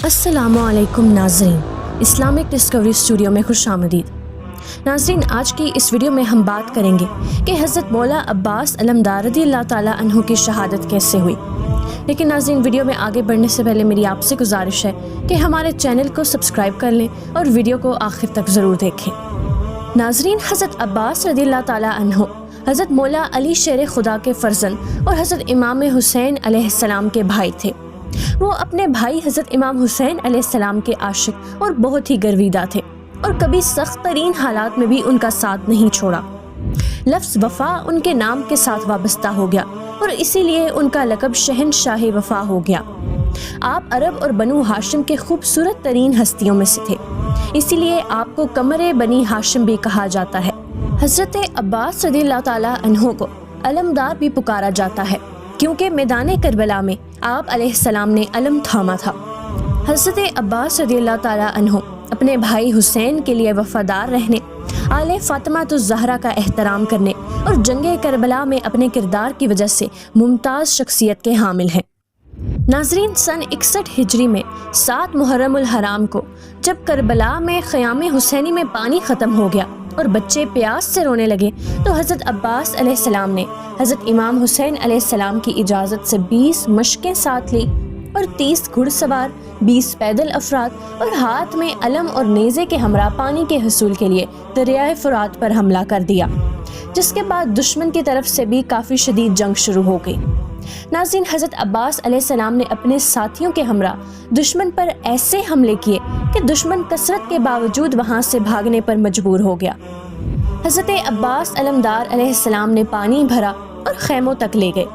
السلام علیکم ناظرین، اسلامک ڈسکوری اسٹوڈیو میں خوش آمدید۔ ناظرین، آج کی اس ویڈیو میں ہم بات کریں گے کہ حضرت مولا عباس علمدار رضی اللہ تعالیٰ عنہ کی شہادت کیسے ہوئی۔ لیکن ناظرین، ویڈیو میں آگے بڑھنے سے پہلے میری آپ سے گزارش ہے کہ ہمارے چینل کو سبسکرائب کر لیں اور ویڈیو کو آخر تک ضرور دیکھیں۔ ناظرین، حضرت عباس رضی اللہ تعالیٰ عنہ حضرت مولا علی شیر خدا کے فرزند اور حضرت امام حسین علیہ السلام کے بھائی تھے۔ وہ اپنے بھائی حضرت امام حسین علیہ السلام کے عاشق اور بہت ہی گرویدہ تھے، اور کبھی سخت ترین حالات میں بھی ان کا ساتھ نہیں چھوڑا۔ لفظ وفا ان کے نام کے ساتھ وابستہ ہو گیا، اور اسی لیے ان کا لقب شہنشاہ وفا ہو گیا۔ آپ عرب اور بنو ہاشم کے خوبصورت ترین ہستیوں میں سے تھے، اسی لیے آپ کو قمر بنی ہاشم بھی کہا جاتا ہے۔ حضرت عباس رضی اللہ تعالیٰ عنہ کو علمدار بھی پکارا جاتا ہے، کیونکہ میدان کربلا میں آپ علیہ السلام نے علم تھاما تھا۔ حضرت عباس رضی اللہ تعالیٰ عنہ اپنے بھائی حسین کے لیے وفادار رہنے، آل فاطمہ الزہرا کا احترام کرنے اور جنگ کربلا میں اپنے کردار کی وجہ سے ممتاز شخصیت کے حامل ہیں۔ ناظرین، سن 61 ہجری میں 7 محرم الحرام کو جب کربلا میں خیام حسینی میں پانی ختم ہو گیا اور بچے پیاس سے رونے لگے، تو حضرت عباس علیہ السلام نے حضرت امام حسین علیہ السلام کی اجازت سے 20 مشقیں ساتھ لی اور 30 گھڑ سوار، 20 پیدل افراد اور ہاتھ میں علم اور نیزے کے ہمراہ پانی کے حصول کے لیے دریائے فرات پر حملہ کر دیا، جس کے بعد دشمن کی طرف سے بھی کافی شدید جنگ شروع ہو گئی۔ ناظرین، حضرت عباس علیہ السلام نے اپنے ساتھیوں کے ہمراہ دشمن پر ایسے حملے کیے کہ دشمن کثرت کے باوجود وہاں سے بھاگنے پر مجبور ہو گیا۔ حضرت عباس علمدار علیہ السلام نے پانی بھرا اور خیموں تک لے گئے۔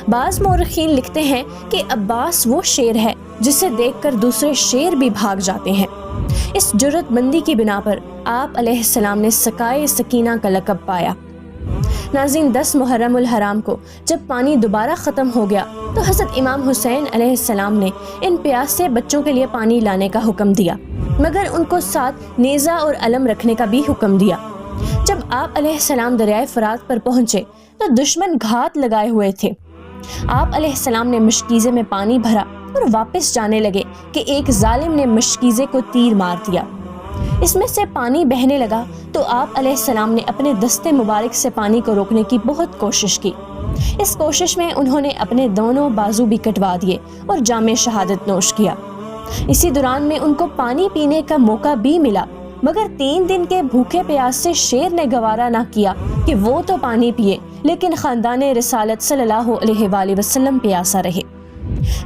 بعض مورخین لکھتے ہیں کہ عباس وہ شیر ہے جسے دیکھ کر دوسرے شیر بھی بھاگ جاتے ہیں۔ اس جرأت مندی کی بنا پر آپ علیہ السلام نے سقائے سکینہ کا لقب پایا۔ ناظرین، 10 محرم الحرام کو جب پانی دوبارہ ختم ہو گیا تو حضرت امام حسین علیہ السلام نے ان پیاسے بچوں کے لیے پانی لانے کا حکم دیا، مگر ان کو ساتھ نیزہ اور علم رکھنے کا بھی حکم دیا۔ جب آپ علیہ السلام دریائے فرات پر پہنچے تو دشمن گھات لگائے ہوئے تھے۔ آپ علیہ السلام نے مشکیزے میں پانی بھرا اور واپس جانے لگے کہ ایک ظالم نے مشکیزے کو تیر مار دیا۔ اس میں سے پانی بہنے لگا تو آپ علیہ السلام نے اپنے دستے مبارک سے پانی کو روکنے کی بہت کوشش کی۔ اس کوشش میں انہوں نے اپنے دونوں بازو بھی کٹوا دیے اور جام شہادت نوش کیا۔ اسی دوران میں ان کو پانی پینے کا موقع بھی ملا، مگر 3 دن کے بھوکے پیاسے شیر نے گوارا نہ کیا کہ وہ تو پانی پیے، لیکن خاندان رسالت صلی اللہ علیہ وآلہ وسلم پیاسا رہے۔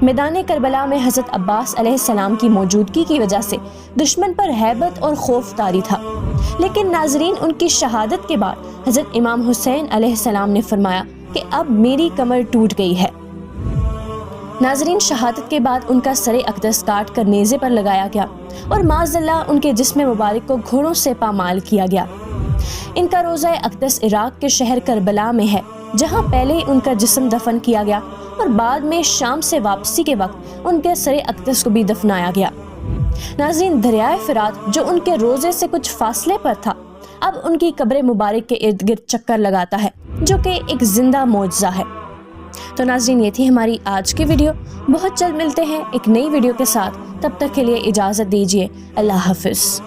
میدان کربلا میں حضرت عباس علیہ السلام کی موجودگی کی وجہ سے دشمن پر ہیبت اور خوف طاری تھا، لیکن ناظرین، ان کی شہادت کے بعد حضرت امام حسین علیہ السلام نے فرمایا کہ اب میری کمر ٹوٹ گئی ہے۔ ناظرین، شہادت کے بعد ان کا سر اقدس کاٹ کر نیزے پر لگایا گیا اور معاذ اللہ ان کے جسم مبارک کو گھوڑوں سے پامال کیا گیا۔ ان کا روضہ اقدس عراق کے شہر کربلا میں ہے، جہاں پہلے ان کا جسم دفن کیا گیا اور بعد میں شام سے واپسی کے وقت ان کے سر اقدس کو بھی دفنایا گیا۔ ناظرین، دریائے فرات جو ان کے روضے سے کچھ فاصلے پر تھا، اب ان کی قبر مبارک کے ارد گرد چکر لگاتا ہے، جو کہ ایک زندہ معجزہ ہے۔ تو ناظرین، یہ تھی ہماری آج کی ویڈیو۔ بہت جلد ملتے ہیں ایک نئی ویڈیو کے ساتھ، تب تک کے لیے اجازت دیجیے۔ اللہ حافظ۔